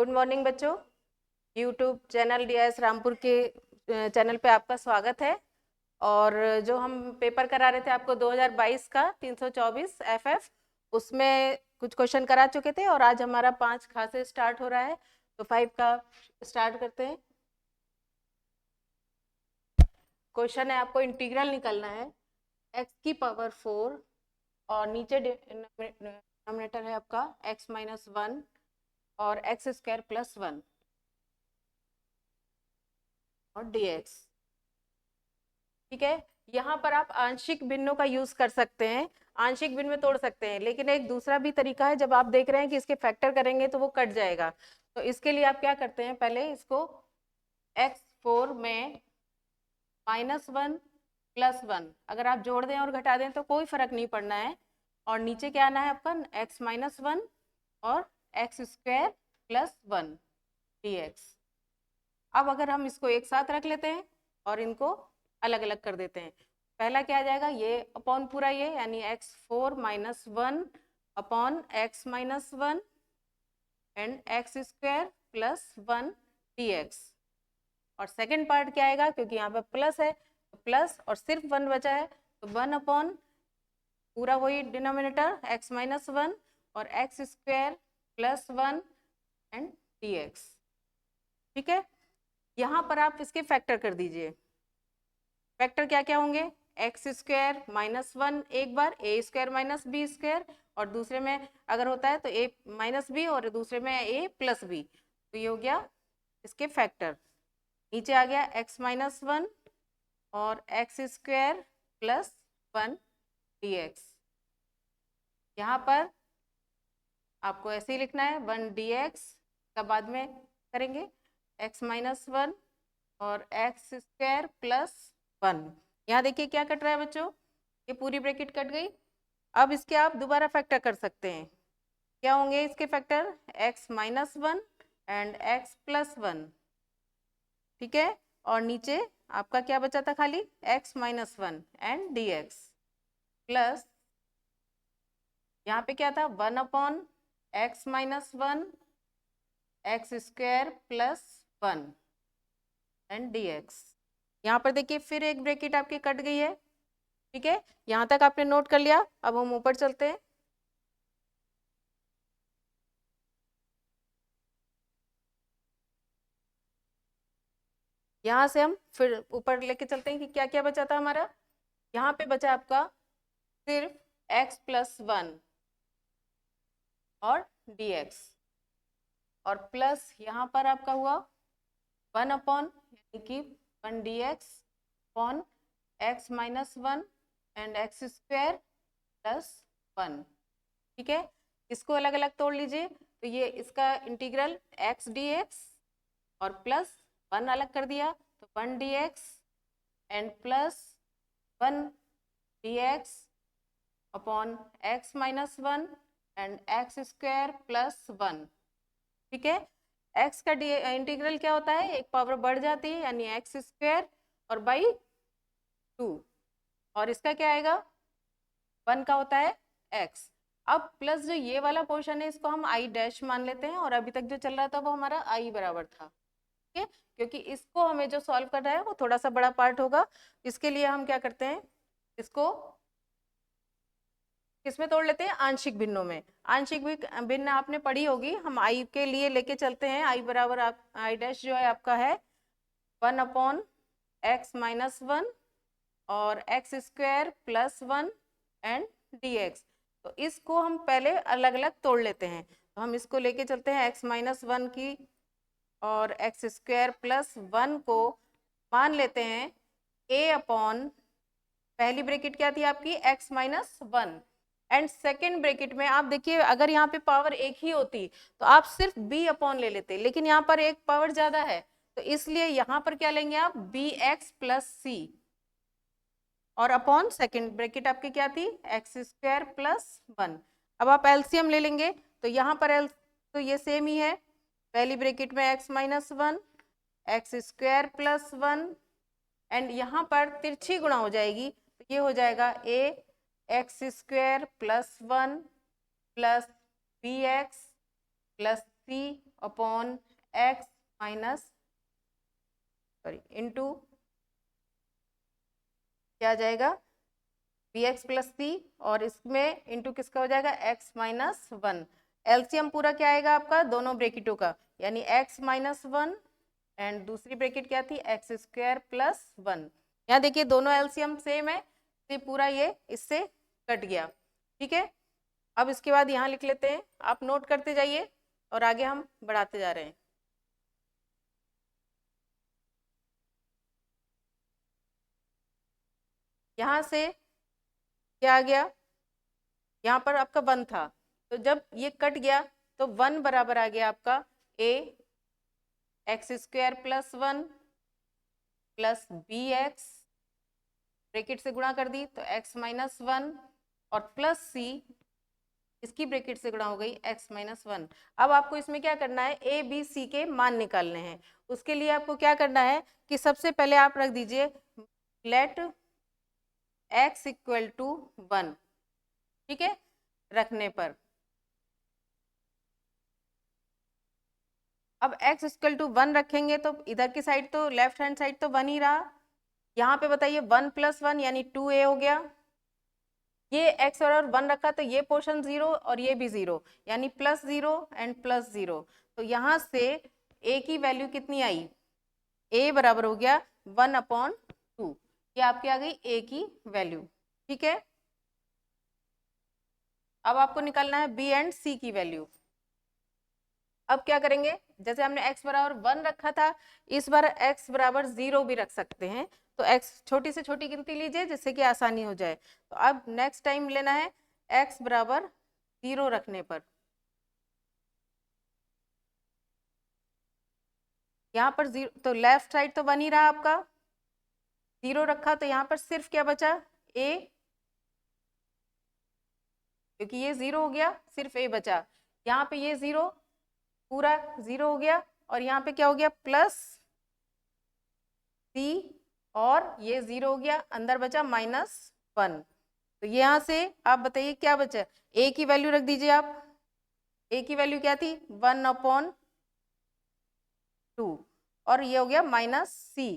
Good morning बच्चों। YouTube channel DS Rampur के channel पे आपका स्वागत है। और जो हम पेपर करा रहे थे आपको 2022 का 324 एफएफ, उसमें कुछ क्वेश्चन करा चुके थे और आज हमारा 5 खास से स्टार्ट हो रहा है, तो 5 का स्टार्ट करते हैं। क्वेश्चन है, आपको इंटीग्रल निकालना है x की पावर 4 और नीचे डिनोमिनेटर है आपका x माइनस 1 और एक्स स्क्वायर प्लस 1 और dx। ठीक है, यहाँ पर आप आंशिक भिन्नों का यूज कर सकते हैं, आंशिक भिन्न में तोड़ सकते हैं, लेकिन एक दूसरा भी तरीका है। जब आप देख रहे हैं कि इसके फैक्टर करेंगे तो वो कट जाएगा, तो इसके लिए आप क्या करते हैं, पहले इसको x4 में -1 + 1 अगर आप जोड़ दें और घटा दें तो कोई फर्क नहीं पड़ना है, और नीचे क्या आना है आपका x माइनस 1 और एक्स स्क्वायर प्लस 1 dx। अब अगर हम इसको एक साथ रख लेते हैं और इनको अलग अलग कर देते हैं, पहला क्या आ जाएगा, ये अपॉन पूरा ये, यानी x4 minus 1 upon x minus 1 and x square plus 1 dx। और सेकंड पार्ट क्या आएगा, क्योंकि यहाँ पे प्लस है तो प्लस और सिर्फ 1 बचा है, तो 1 अपॉन पूरा वही डिनोमिनेटर x माइनस 1 और x square plus 1 and dx। ठीक है, यहाँ पर आप इसके फैक्टर कर दीजिए। फैक्टर क्या क्या होंगे, एक्स स्क्वायर माइनस 1 एक बार, ए स्क्वायर माइनस बी स्क्वायर, और दूसरे में अगर होता है तो ए माइनस बी और दूसरे में ए प्लस बी, तो ये हो गया इसके फैक्टर। नीचे आ गया एक्स माइनस 1 और एक्स स्क्वायर प्लस 1 dx। यहाँ पर आपको ऐसे ही लिखना है 1 dx का बाद में करेंगे x माइनस 1 और एक्स स्क्वायर प्लस 1। यहाँ देखिए क्या कट रहा है बच्चों, ये पूरी ब्रैकेट कट गई। अब इसके आप दोबारा फैक्टर कर सकते हैं, क्या होंगे इसके factor, x minus 1 and x plus 1। ठीक है, और नीचे आपका क्या बचा था, खाली x minus 1 and dx plus यहाँ पे क्या था 1 upon x minus 1 x square plus 1 and dx। यहाँ पर देखिए फिर एक ब्रैकेट आपकी कट गई है। ठीक है, यहाँ तक आपने नोट कर लिया। अब हम ऊपर चलते हैं। यहाँ से हम फिर ऊपर लेके चलते हैं कि क्या क्या बचा था हमारा। यहाँ पे बचा आपका सिर्फ x प्लस 1 और dx, और प्लस यहाँ पर आपका हुआ 1 अपॉन, यानी कि 1 dx upon x minus 1 and x square plus 1। ठीक है, इसको अलग अलग तोड़ लीजिए, तो ये इसका इंटीग्रल x dx और प्लस 1 अलग कर दिया तो 1 dx and plus 1 dx upon x minus 1 and x square plus 1। ठीक है, x का इंटीग्रल क्या होता है, एक पावर बढ़ जाती है, यानी एक्स स्क्वायर और बाई 2, और इसका क्या आएगा 1 का होता है x। अब प्लस जो ये वाला पोर्शन है इसको हम i डैश मान लेते हैं, और अभी तक जो चल रहा था वो हमारा i बराबर था। ठीक है, क्योंकि इसको हमें जो सॉल्व करना है वो थोड़ा सा बड़ा पार्ट होगा, इसके लिए हम क्या करते हैं, इसको किसमें तोड़ लेते हैं, आंशिक भिन्नों में। आंशिक भिन्न आपने पढ़ी होगी, हम i के लिए लेके चलते हैं। i बराबर आप i डैश जो है आपका है 1 अपॉन एक्स माइनस 1 और x square plus 1 and dx। तो इसको हम पहले अलग अलग तोड़ लेते हैं, तो हम इसको लेके चलते हैं x माइनस 1 की और एक्स स्क्वायर प्लस 1 को मान लेते हैं a अपॉन, पहली ब्रैकेट क्या थी आपकी x minus 1 and second bracket में आप देखिए, अगर यहाँ पे पावर एक ही होती तो आप सिर्फ b अपॉन ले लेते, लेकिन यहाँ पर एक पावर ज्यादा है, तो इसलिए यहाँ पर क्या लेंगे आप bx प्लस c, और अपॉन सेकेंड ब्रैकेट आपकी क्या थी एक्स स्क्वायर प्लस 1। अब आप एलसीएम ले लेंगे तो यहाँ पर तो ये सेम ही है, पहली ब्रैकेट में x minus 1 x square plus 1 and यहाँ पर तिरछी गुणा हो जाएगी, तो ये हो जाएगा a x square plus 1 plus b x plus c upon x minus into क्या आ जाएगा बी एक्स प्लस सी, और इसमें इंटू किसका हो जाएगा एक्स माइनस वन। एलसीएम पूरा क्या आएगा आपका दोनों ब्रेकेटों का, यानी एक्स माइनस वन एंड दूसरी ब्रेकेट क्या थी एक्स स्क्वायर प्लस वन। यहाँ देखिए दोनों एलसीएम सेम है, तो पूरा ये इससे कट गया। ठीक है, अब इसके बाद यहाँ लिख लेते हैं, आप नोट करते जाइए और आगे हम बढ़ाते जा रहे हैं। यहाँ से क्या आ गया, यहाँ पर आपका वन था, तो जब ये कट गया तो वन बराबर आ गया आपका a x square plus one plus b x, bracket से गुणा कर दी तो एक्स माइनस वन, और प्लस सी इसकी ब्रैकेट से गुणा हो गई एक्स माइनस वन। अब आपको इसमें क्या करना है, ए बी सी के मान निकालने हैं। उसके लिए आपको क्या करना है कि सबसे पहले आप रख दीजिए let x equal to one. ठीक है, रखने पर अब x इक्वल टू वन रखेंगे तो इधर की साइड तो लेफ्ट हैंड साइड तो वन ही रहा, यहाँ पे बताइए वन प्लस वन यानी टू ए हो गया, ये x और वन रखा तो ये पोर्शन जीरो और ये भी जीरो, यानी plus zero and plus zero. तो यहाँ से a की वैल्यू कितनी आई, a बराबर हो गया वन अपॉन टू, ये आपकी आ गई a की वैल्यू। ठीक है, अब आपको निकालना है b एंड c की वैल्यू। अब क्या करेंगे, जैसे हमने x बराबर वन रखा था, इस बार x बराबर जीरो भी रख सकते हैं, तो x छोटी से छोटी गिनती लीजिए जिससे कि आसानी हो जाए। तो अब नेक्स्ट टाइम लेना है x बराबर जीरो रखने पर, यहाँ पर जीरो तो लेफ्ट साइड तो वन ही रहा आपका, जीरो रखा तो यहाँ पर सिर्फ क्या बचा a, क्योंकि ये जीरो हो गया सिर्फ a बचा, यहाँ पे ये जीरो पूरा जीरो हो गया, और यहाँ पे क्या हो गया प्लस सी, और ये जीरो हो गया, अंदर बचा माइनस वन। तो यहाँ से आप बताइए क्या बचा, ए की वैल्यू रख दीजिए आप, ए की वैल्यू क्या थी वन अपॉन टू, और ये हो गया माइनस सी।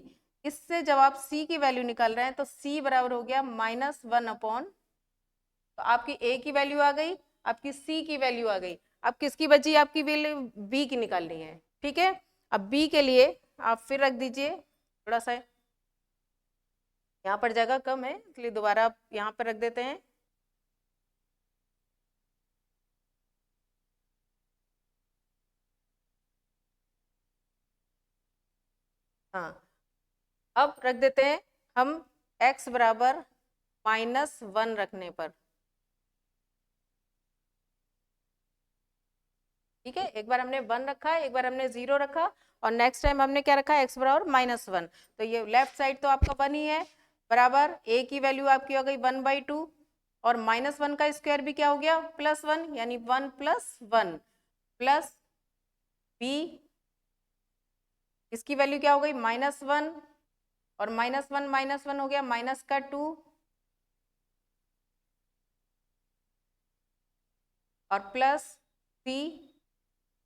इससे जब आप सी की वैल्यू निकाल रहे हैं तो सी बराबर हो गया माइनस वन अपॉन, तो आपकी ए की वैल्यू आ गई, आपकी सी की वैल्यू आ गई, अब किसकी बची आपकी वैल्यू बी की निकालनी है। ठीक है, अब बी के लिए आप फिर रख दीजिए थोड़ा सा, यहाँ पर जगह कम है इसलिए दोबारा आप यहाँ पर रख देते हैं। हाँ, अब रख देते हैं हम x बराबर माइनस वन रखने पर। ठीक है, एक बार हमने वन रखा है, एक बार हमने जीरो रखा, और नेक्स्ट टाइम हमने क्या रखा है x बराबर माइनस वन। तो ये लेफ्ट साइड तो आपका वन ही है, बराबर a की वैल्यू आपकी हो गई वन बाई टू, और माइनस वन का स्क्वायर भी क्या हो गया प्लस वन, यानी one plus one, plus b, इसकी वैल्यू क्या हो गई माइनस वन, और माइनस वन हो गया माइनस का टू, और plus c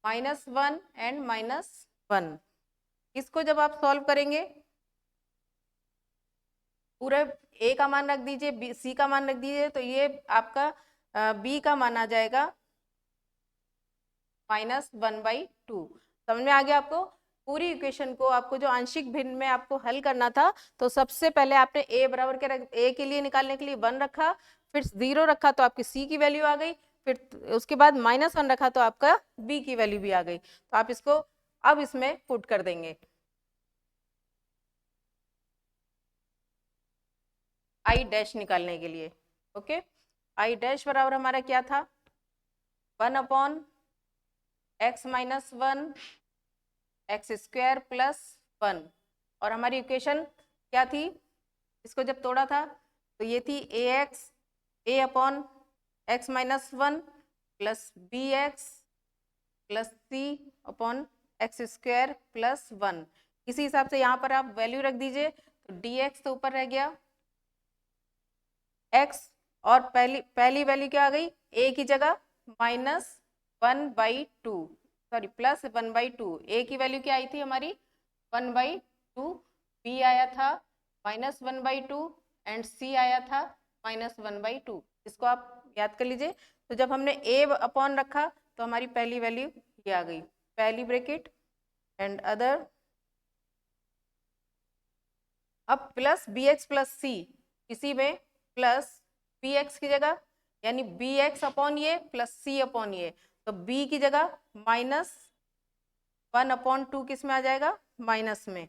minus one and minus one. इसको जब आप सॉल्व करेंगे पूरे a का मान रख दीजिए, c का मान रख दीजिए, तो ये आपका b का मान आ जाएगा माइनस वन बाई टू। समझ में आ गया आपको, पूरी इक्वेशन को आपको जो आंशिक भिन्न में आपको हल करना था, तो सबसे पहले आपने a बराबर के a के लिए निकालने के लिए वन रखा, फिर जीरो रखा तो आपकी c की वैल्यू आ गई, फिर उसके बाद माइनस वन रखा तो आपका b की वैल्यू भी आ गई। तो आप इसको अब इसमें पुट कर देंगे, आई डैश निकालने के लिए। ओके, आई डैश बराबर हमारा क्या था one upon x minus one x square plus one, और हमारी इक्वेशन क्या थी, इसको जब तोड़ा था तो ये थी a x a upon x minus one plus b x plus c upon x square plus one. इसी हिसाब से यहाँ पर आप वैल्यू रख दीजिए, तो डी एक्स तो ऊपर रह गया x, और पहली वैल्यू क्या आ गई a की जगह minus one by to, sorry plus 1/2, ए की वैल्यू क्या आई थी हमारी 1/2, बी आया था -1/2 एंड सी आया था -1/2। इसको आप याद कर लीजिए। तो जब हमने ए अपॉन रखा तो हमारी पहली वैल्यू ये आ गई, पहली ब्रैकेट एंड अदर। अब प्लस बी एक्स प्लस सी, इसी में प्लस बी एक्स की जगह यानी बी एक्स अपॉन ये प्लस सी अपॉन ये, तो बी की जगह -1/2 किस में आ जाएगा, माइनस में,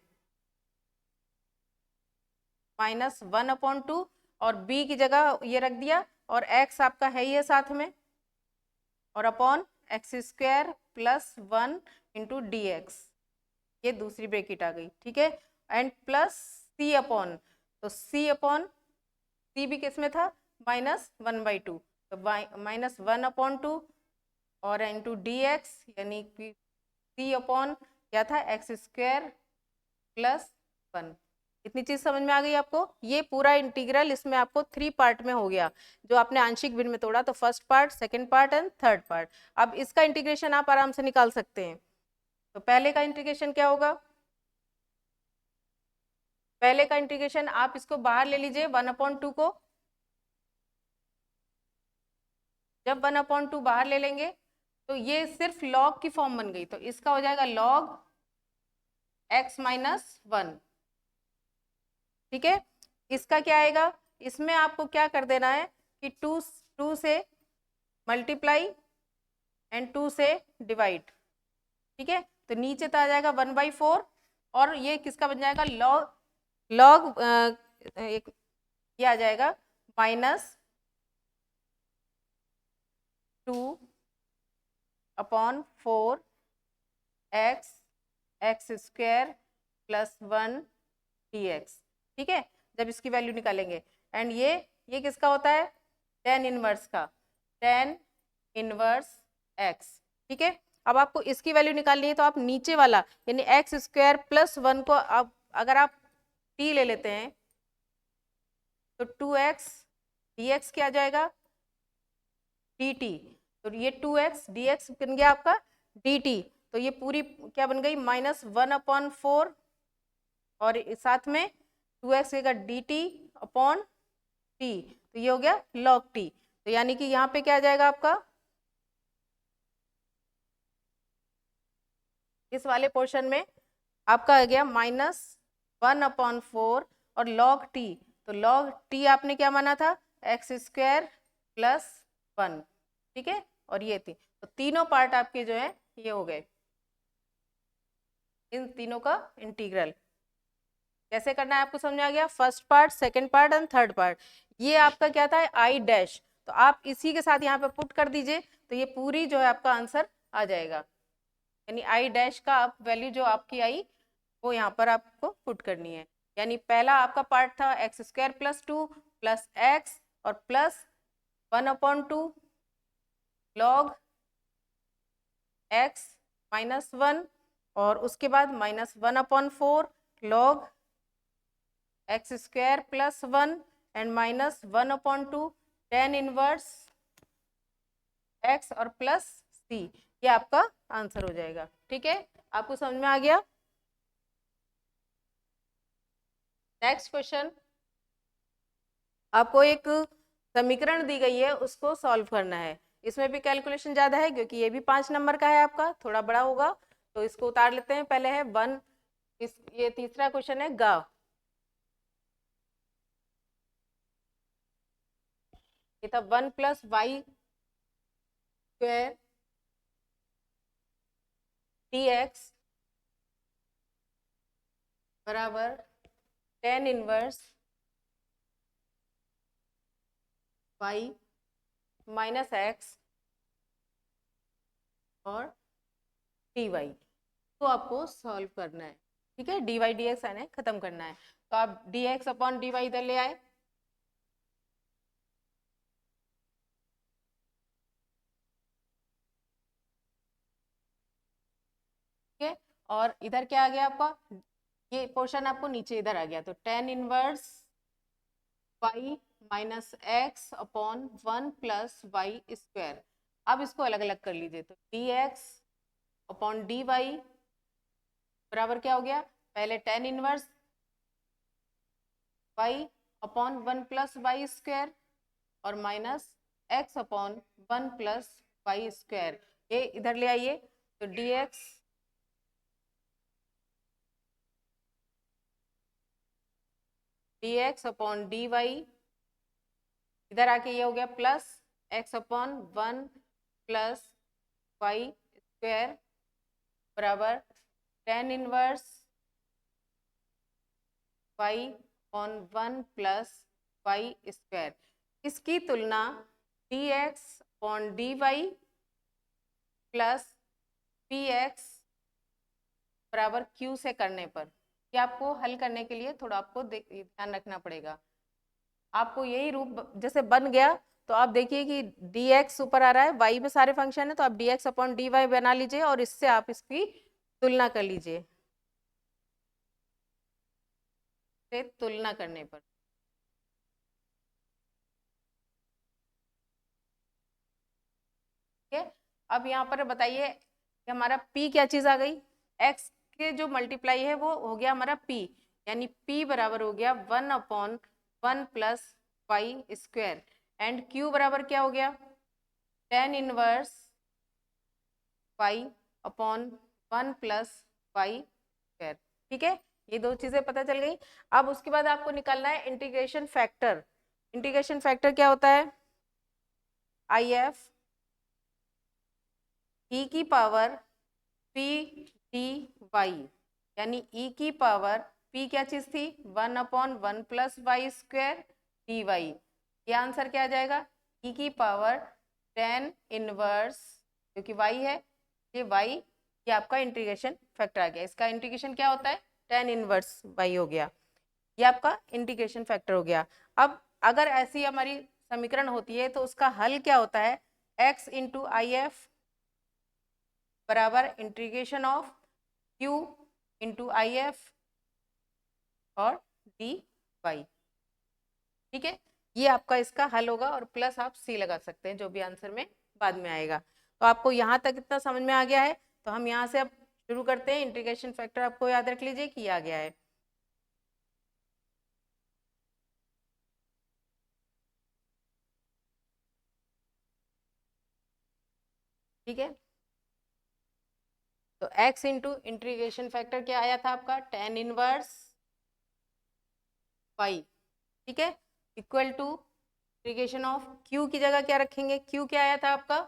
-1/2 और बी की जगह ये रख दिया और एक्स आपका है ही है साथ में, और upon x² plus 1 into D x, ये दूसरी ब्रैकेट आ गई, ठीक है। एंड प्लस सी अपॉन, तो सी भी किस में था, -1/2, तो -1/2 और इंटू डी एक्स यानी कि सी अपॉन क्या था, x² प्लस 1। इतनी चीज समझ में आ गई आपको। ये पूरा इंटीग्रल इसमें आपको 3 पार्ट में हो गया, जो आपने आंशिक भिन्न में तोड़ा, तो first part, second part and third part. अब इसका इंटीग्रेशन आप आराम से निकाल सकते हैं। तो पहले का इंटीग्रेशन क्या होगा, पहले का इंटीग्रेशन आप इसको बाहर ले लीजिए 1/2 को। जब 1/2 बाहर ले लेंगे तो ये सिर्फ लॉग की फॉर्म बन गई, तो इसका हो जाएगा log x - 1, ठीक है। इसका क्या आएगा, इसमें आपको क्या कर देना है कि 2 से मल्टीप्लाई एंड 2 से डिवाइड, ठीक है। तो नीचे तो आ जाएगा 1/4 और ये किसका बन जाएगा, लॉग एक ये आ जाएगा -2/4 x² प्लस 1 dx, ठीक है। जब इसकी वैल्यू निकालेंगे एंड ये किसका होता है, tan इनवर्स का, tan इनवर्स x, ठीक है। अब आपको इसकी वैल्यू निकालनी है तो आप नीचे वाला यानी x² प्लस 1 को अब अगर आप t ले लेते हैं तो 2x dx क्या आ जाएगा, dt, तो ये 2x dx बन गया आपका dt, तो ये पूरी क्या बन गई, -1/4 और साथ में 2x का dt अपॉन t, तो ये हो गया log t। तो यानी कि यहाँ पे क्या आ जाएगा आपका, इस वाले पोर्शन में आपका आ गया -1/4 और log t, तो log t आपने क्या माना था, x² प्लस 1, ठीक है। और ये थी, तो तीनों पार्ट आपके जो है ये हो गए, इन तीनों का इंटीग्रल कैसे करना है आपको समझ में आ गया, first part, second part and third part. ये आपका क्या था, आई डैश, तो आप इसी के साथ यहाँ पे पुट कर दीजिए तो ये पूरी जो है आपका आंसर आ जाएगा, यानी आई डैश का आप वैल्यू जो आपकी आई वो यहाँ पर आपको पुट करनी है। यानी पहला आपका पार्ट था x² प्लस 2 प्लस एक्स और प्लस 1/2 log x -1 और उसके बाद -1/4 log x² plus 1 and -1/2 tan inverse x और प्लस c, ये आपका आंसर हो जाएगा, ठीक है। आपको समझ में आ गया। नेक्स्ट क्वेश्चन, आपको एक समीकरण दी गई है उसको सॉल्व करना है। इसमें भी कैलकुलेशन ज्यादा है क्योंकि ये भी 5 नंबर का है, आपका थोड़ा बड़ा होगा, तो इसको उतार लेते हैं। पहले है 1, ये तीसरा क्वेश्चन है गा, ये था 1 + y² dx बराबर tan inverse y minus x और dy, तो आपको सॉल्व करना है, ठीक है। dy dx आने खत्म करना है, तो आप dx अपॉन dy इधर ले आए, ठीक है। और इधर क्या आ गया आपका, ये पोर्शन आपको नीचे इधर आ गया, तो tan inverse y minus x upon 1 + y²। अब इसको अलग अलग कर लीजिए, तो dx अपॉन डी वाई बराबर क्या हो गया, पहले tan inverse y upon 1 plus y square और minus x upon 1 plus y square, ये इधर ले आइए तो dx अपॉन डी वाई, इधर आके ये हो गया plus x upon 1 plus y square बराबर tan inverse y upon 1 plus y square. इसकी तुलना dx upon d y plus p x बराबर क्यू से करने पर, ये आपको हल करने के लिए थोड़ा आपको ध्यान रखना पड़ेगा। आपको यही रूप जैसे बन गया तो आप देखिए कि dx ऊपर आ रहा है, y में सारे फंक्शन है तो आप dx अपॉन डी वाई बना लीजिए और इससे आप इसकी तुलना कर लीजिए, तुलना करने पर। ठीक है, अब यहाँ पर बताइए कि हमारा p क्या चीज आ गई, x के जो मल्टीप्लाई है वो हो गया हमारा p, यानी p बराबर हो गया 1 upon 1 plus y square and q बराबर क्या हो गया tan inverse y upon 1 plus y square. ठीक है, ये दो चीजें पता चल गई। अब उसके बाद आपको निकालना है इंटीग्रेशन फैक्टर। इंटीग्रेशन फैक्टर क्या होता है, आई एफ ई की पावर पी डी वाई, यानी ई की पावर पी क्या चीज थी 1 upon 1 plus y square d y, ये आंसर क्या आ जाएगा ई की पावर tan इनवर्स, क्योंकि y है ये y, ये आपका इंटीग्रेशन फैक्टर आ गया। इसका इंटीग्रेशन क्या होता है tan इनवर्स y हो गया, ये आपका इंटीग्रेशन फैक्टर हो गया। अब अगर ऐसी हमारी समीकरण होती है तो उसका हल क्या होता है, x इंटू आई एफ बराबर integration of q into I F और डी वाई। ठीक है, ये आपका इसका हल होगा और प्लस आप सी लगा सकते हैं जो भी आंसर में बाद में आएगा। तो आपको यहाँ तक इतना समझ में आ गया है, तो हम यहाँ से अब शुरू करते हैं। इंटीग्रेशन फैक्टर आपको याद रख लीजिए कि आ गया है। ठीक है, तो x इंटू इंटीग्रेशन फैक्टर क्या आया था आपका tan इनवर्स y, ठीक है, equal to integration of q की जगह क्या रखेंगे, q क्या आया था आपका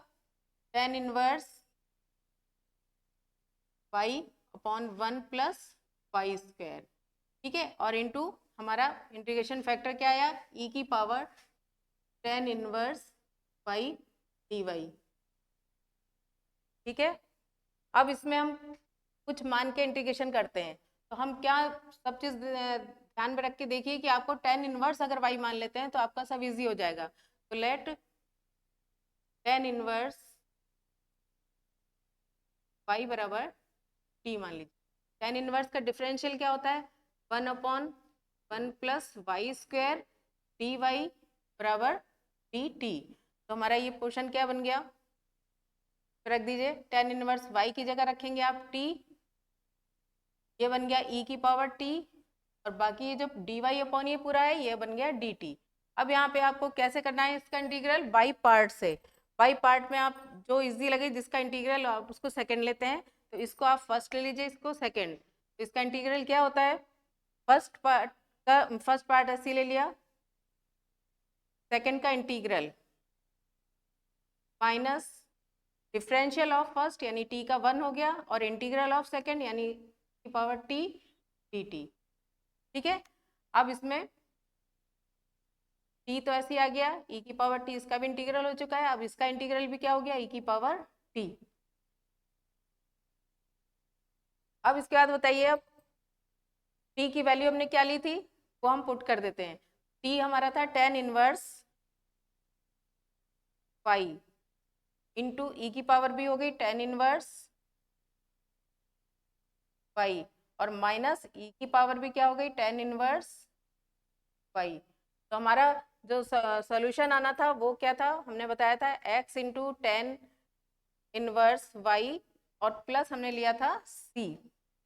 tan inverse y upon 1 plus y square. ठीक है, और इंटू हमारा इंटीग्रेशन फैक्टर क्या आया e की power tan inverse y dy। ठीक है, अब इसमें हम कुछ मान के इंटीग्रेशन करते हैं, तो हम क्या सब चीज ध्यान में रख के देखिए कि आपको tan इनवर्स अगर y मान लेते हैं तो आपका सब इजी हो जाएगा। तो लेट tan इनवर्स y बराबर t मान लीजिए। tan इनवर्स का डिफरेंशियल क्या होता है 1 upon 1 plus y square d y बराबर डी टी। तो हमारा ये पोर्शन क्या बन गया, रख दीजिए tan इनवर्स y की जगह रखेंगे आप t, ये बन गया e की पावर t और बाकी ये जो dy अपॉन ये पूरा है ये बन गया dt। अब यहाँ पे आपको कैसे करना है इसका इंटीग्रल, बाई पार्ट से। बाई पार्ट में आप जो इजी लगे जिसका इंटीग्रल आप उसको सेकंड लेते हैं, तो इसको आप फर्स्ट ले लीजिए, इसको सेकंड। तो इसका इंटीग्रल क्या होता है, फर्स्ट पार्ट ऐसे ले लिया, सेकंड का integral minus differential of first यानी t का 1 हो गया और इंटीग्रल ऑफ सेकंड यानी की पावर t dt। ठीक है, अब इसमें t तो ऐसे ही आ गया e की पावर t, इसका भी इंटीग्रल हो चुका है, अब इसका इंटीग्रल भी क्या हो गया e की पावर t। अब इसके बाद बताइए, अब t की वैल्यू हमने क्या ली थी वो हम पुट कर देते हैं। t हमारा था tan इनवर्स y इंटू ई की पावर भी हो गई tan इनवर्स y और माइनस ई की पावर भी क्या हो गई tan इनवर्स y। तो हमारा जो सॉल्यूशन आना था वो क्या था, हमने बताया था x into tan inverse y और प्लस हमने लिया था सी।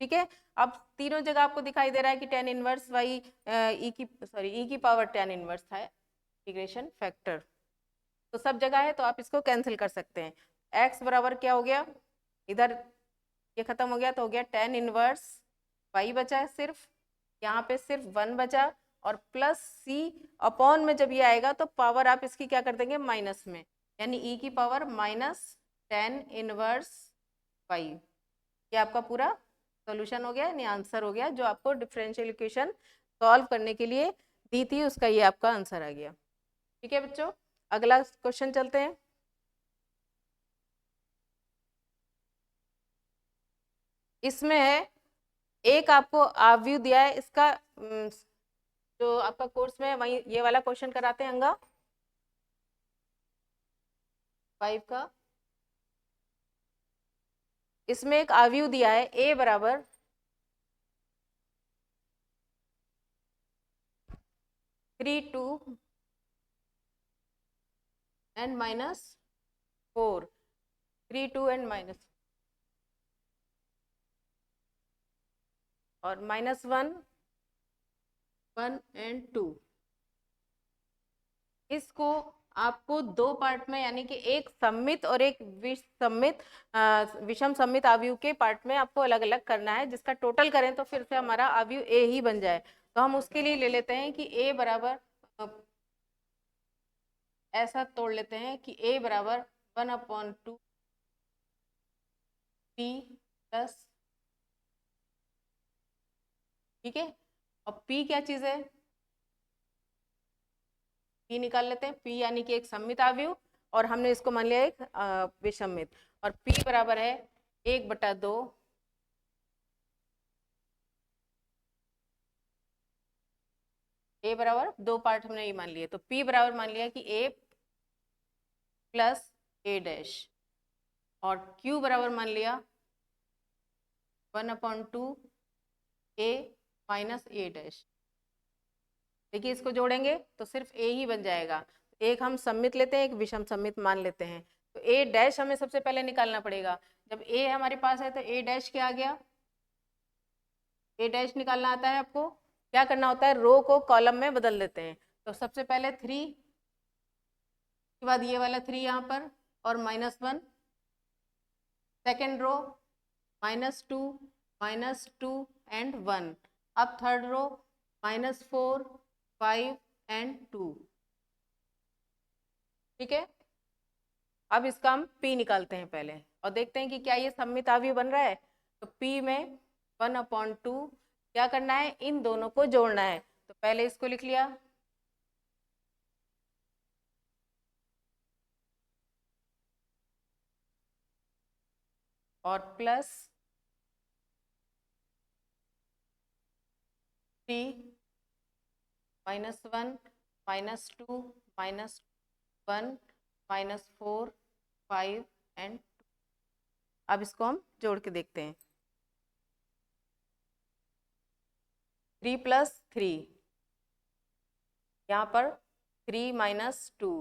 ठीक है, अब तीनों जगह आपको दिखाई दे रहा है कि tan इनवर्स वाई ई की पावर tan इनवर्स था इंटीग्रेशन फैक्टर, तो सब जगह है, तो आप इसको कैंसिल कर सकते हैं। x बराबर क्या हो गया, इधर ये खत्म हो गया तो हो गया tan इनवर्स y बचा है सिर्फ, यहाँ पे सिर्फ 1 बचा, और प्लस c अपॉन में जब ये आएगा तो पावर आप इसकी क्या कर देंगे माइनस में, यानी e की power minus tan inverse y। ये आपका पूरा सॉल्यूशन हो गया, यानी आंसर हो गया, जो आपको डिफरेंशियल इक्वेशन सॉल्व करने के लिए दी थी उसका ये आपका आंसर आ गया। ठीक है बच्चों, अगला क्वेश्चन चलते हैं। इसमें है एक आपको आव्यूह दिया है, इसका जो आपका कोर्स में वही ये वाला क्वेश्चन कराते हैं अंगा 5 का। इसमें एक आव्यूह दिया है a बराबर 3 2 एंड -4, 3 2 एंड माइनस और -1 1 एंड 2। इसको आपको दो पार्ट में, यानी कि एक सममित और एक विषम सममित आव्यूह के पार्ट में आपको अलग अलग करना है, जिसका टोटल करें तो फिर से हमारा आव्यूह a ही बन जाए। तो हम उसके लिए ले लेते हैं कि a बराबर ऐसा तोड़ लेते हैं कि a बराबर 1/2 p प्लस, ठीक है, और p क्या चीज है, p निकाल लेते हैं, p यानी कि एक सममित आव्यूह और हमने इसको मान लिया एक विषमित, और p बराबर है 1/2, a बराबर दो पार्ट हमने ये मान लिए, तो p बराबर मान लिया कि a प्लस a डैश, और q बराबर मान लिया 1/2 a माइनस a डैश। देखिए इसको जोड़ेंगे तो सिर्फ a ही बन जाएगा, एक हम सममित लेते हैं एक विषम सममित मान लेते हैं, तो a डैश हमें सबसे पहले निकालना पड़ेगा। जब a हमारे पास है तो a डैश क्या आ गया, a डैश निकालना आता है आपको, क्या करना होता है रो को कॉलम में बदल देते हैं। तो सबसे पहले 3 के बाद ये वाला 3 यहाँ पर और -1, सेकेंड रो -2 -2 एंड 1, अब थर्ड रो -4 5 एंड 2। ठीक है, अब इसका हम p निकालते हैं पहले और देखते हैं कि क्या ये सममित आव्यूह बन रहा है। तो p में 1/2 क्या करना है, इन दोनों को जोड़ना है, तो पहले इसको लिख लिया, और प्लस 3 -1 -2 -1 -4 5 एंड 2। अब इसको हम जोड़ के देखते हैं, 3 + 3, यहाँ पर 3 - 2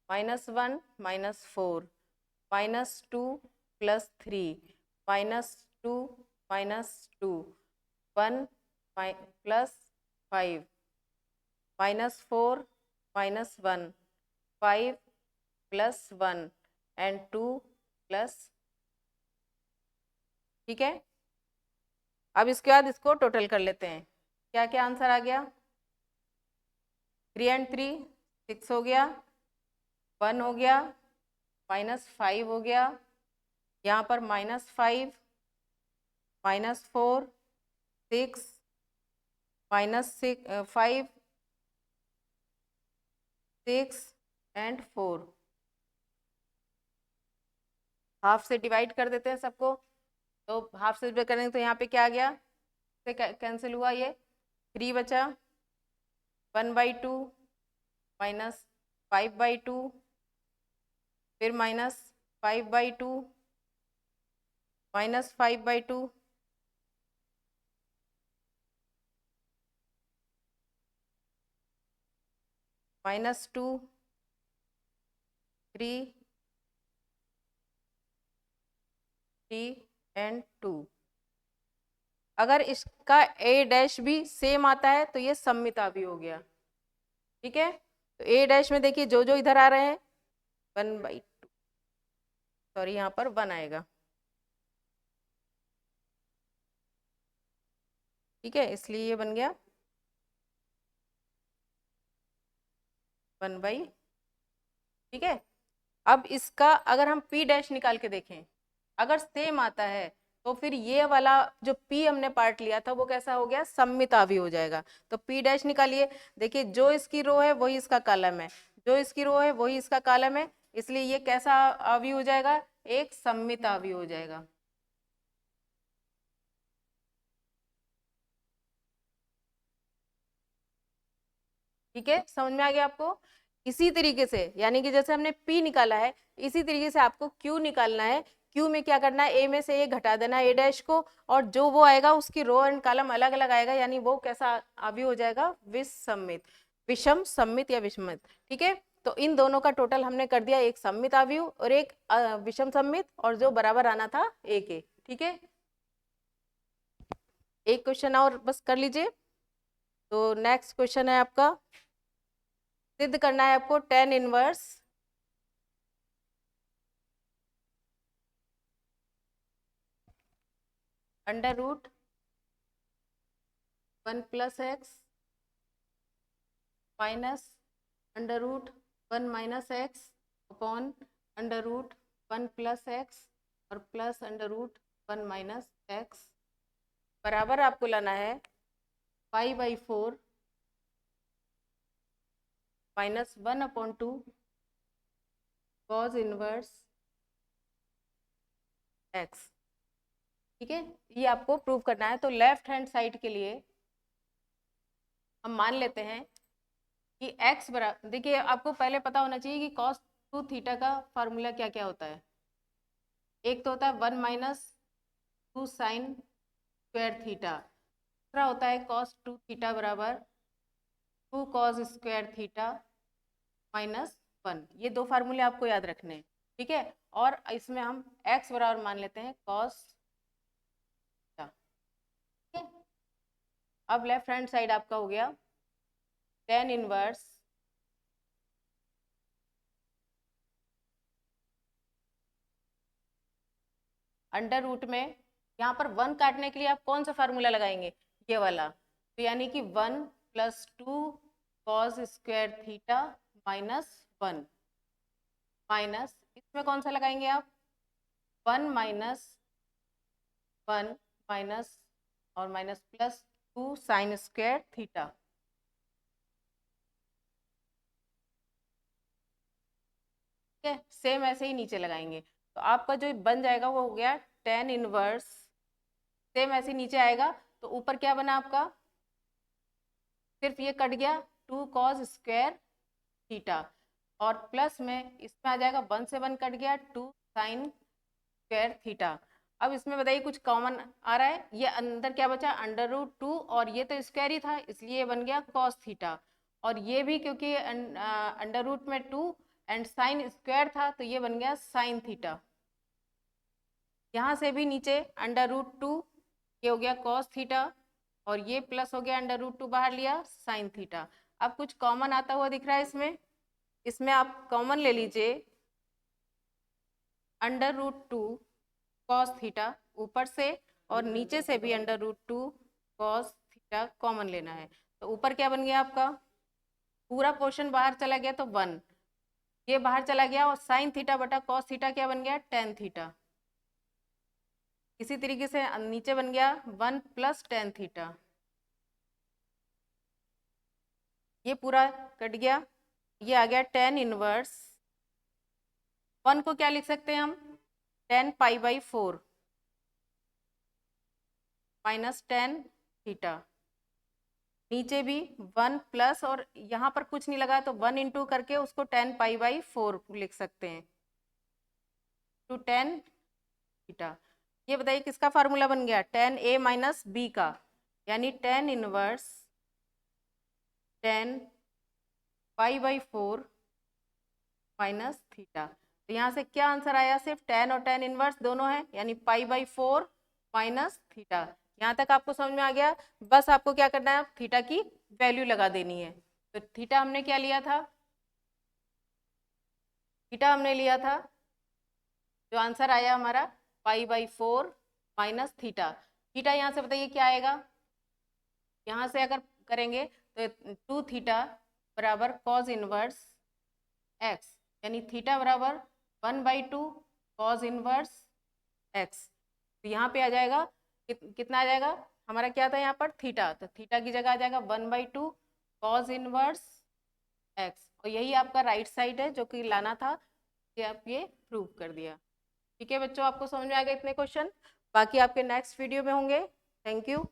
-1 -4 -2 + 3 -2 -2 1 + 5 -4 -1 5 + 1 एंड 2 +। ठीक है, अब इसके बाद इसको टोटल कर लेते हैं, क्या क्या आंसर आ गया, 3 एंड 3 6 हो गया, 1 हो गया, -5 हो गया, यहाँ पर -5 -4 6 -5 6 एंड 4, हाफ से डिवाइड कर देते हैं सबको, तो हाफ से डिवाइड करेंगे तो यहाँ पे क्या आ गया, से कैंसिल हुआ, ये 3 बचा, 1/2 -5/2 फिर -5/2 -5/2 -2 3 3 एंड 2। अगर इसका ए डैश भी सेम आता है तो ये सममिता भी हो गया। ठीक है, तो ए डैश में देखिए जो जो इधर आ रहे हैं 1/2, सॉरी यहाँ पर 1 आएगा। ठीक है, इसलिए ये बन गया 1/। ठीक है, अब इसका अगर हम p डैश निकाल के देखें, अगर सेम आता है तो फिर ये वाला जो p हमने पार्ट लिया था वो कैसा हो गया, सममितावी हो जाएगा। तो p डैश निकालिए, देखिए जो इसकी रो है वही इसका कॉलम है, जो इसकी रो है वही इसका कॉलम है, इसलिए ये कैसा अवयवी हो जाएगा, एक सममितावी हो जाएगा। ठीक है, समझ में आ गया आपको। इसी तरीके से यानी कि जैसे हमने P निकाला है, इसी तरीके से आपको Q निकालना है। Q में क्या करना है, A में से A घटा देना है A डैश को, और जो वो आएगा उसकी रो एंड कॉलम अलग अलग आएगा, यानी वो कैसा अवयवी हो जाएगा, विसम्मित, विषम सम्मित या विषमित। ठीक है, तो इन दोनों का टोटल हमने कर दिया, एक सम्मित अवयवी और एक विषम सम्मित, और जो बराबर आना था एक एक। ठीक है, एक क्वेश्चन और बस कर लीजिए। तो नेक्स्ट क्वेश्चन है आपका, सिद्ध करना है आपको tan inverse under root 1 plus x minus under root 1 minus x upon under root 1 plus x और plus under root 1 minus x बराबर आपको लाना है 5/4 माइनस 1/2 कॉज इनवर्स एक्स। ठीक है, ये आपको प्रूव करना है। तो लेफ्ट हैंड साइड के लिए हम मान लेते हैं कि x बराबर, देखिए आपको पहले पता होना चाहिए कि cos 2 थीटा का फार्मूला क्या क्या होता है। एक तो होता है 1 माइनस 2 साइन स्क्वायर थीटा, दूसरा होता है cos 2 थीटा बराबर 2 cos स्क्वायर थीटा माइनस 1। ये दो फार्मूले आपको याद रखने हैं। ठीक है, और इसमें हम x बराबर मान लेते हैं cos थीटा। ठीक है, अब लेफ्ट हैंड साइड आपका हो गया tan इनवर्स अंडर रूट में, यहाँ पर 1 काटने के लिए आप कौन सा फार्मूला लगाएंगे, ये वाला। तो यानी कि 1 plus 2 cos square theta minus 1 minus, इसमें कौन सा लगाएंगे आप, 1 माइनस 1 माइनस और minus plus 2 sine square theta. ठीक है, सेम ऐसे ही नीचे लगाएंगे, तो आपका जो बन जाएगा वो हो गया tan इनवर्स, सेम ऐसे नीचे आएगा। तो ऊपर क्या बना आपका, सिर्फ ये कट गया 2 कॉस स्क्वायर थीटा, और प्लस में इसमें आ जाएगा 1 से 1 कट गया 2 साइन स्क्वायर थीटा। अब इसमें बताइए कुछ कॉमन आ रहा है, ये अंदर क्या बचा, अंडर रूट 2, और ये तो स्क्वायर ही था इसलिए ये बन गया कॉस थीटा, और ये भी क्योंकि अंडर रूट में 2 एंड साइन स्क्वायर था तो ये बन गया साइन थीटा। यहाँ से भी नीचे अंडर रूट 2, ये हो गया कॉस थीटा, और ये प्लस हो गया अंडर रूट 2 बाहर लिया साइन थीटा। अब कुछ कॉमन आता हुआ दिख रहा है इसमें, इसमें आप कॉमन ले लीजिए अंडर रूट 2 कॉस थीटा ऊपर से, और नीचे से भी under root 2 cos theta common लेना है। तो ऊपर क्या बन गया आपका, पूरा पोर्शन बाहर चला गया तो 1, ये बाहर चला गया, और साइन थीटा बटा कॉस थीटा क्या बन गया, टेन थीटा। इसी तरीके से नीचे बन गया 1 प्लस टेन थीटा, ये पूरा कट गया, ये आ गया tan इनवर्स 1 को क्या लिख सकते हैं हम, tan π/4 माइनस टेन थीटा। नीचे भी 1 प्लस, और यहाँ पर कुछ नहीं लगा तो 1 इंटू करके उसको tan π/4 लिख सकते हैं टू tan थीटा। ये बताइए किसका फार्मूला बन गया, tan a माइनस बी का, यानी tan inverse tan π/4 minus theta. तो यहाँ से क्या आंसर आया, सिर्फ tan और tan इनवर्स दोनों है, यानी π/4 माइनस थीटा। यहाँ तक आपको समझ में आ गया। बस आपको क्या करना है, थीटा की वैल्यू लगा देनी है। तो थीटा हमने क्या लिया था, थीटा हमने लिया था, जो आंसर आया हमारा π/4 माइनस थीटा। थीटा यहाँ से बताइए क्या आएगा, यहाँ से अगर करेंगे तो 2 थीटा बराबर कॉज इनवर्स एक्स, यानी थीटा बराबर 1/2 कॉज इनवर्स एक्स। तो यहाँ पे आ जाएगा कितना आ जाएगा, हमारा क्या था यहाँ पर थीटा, तो थीटा की जगह आ जाएगा 1/2 कॉज इनवर्स एक्स। और यही आपका राइट साइड है जो कि लाना था, कि आप ये प्रूव कर दिया। ठीक है बच्चों, आपको समझ में आ गए इतने क्वेश्चन, बाकी आपके नेक्स्ट वीडियो में होंगे। Thank you.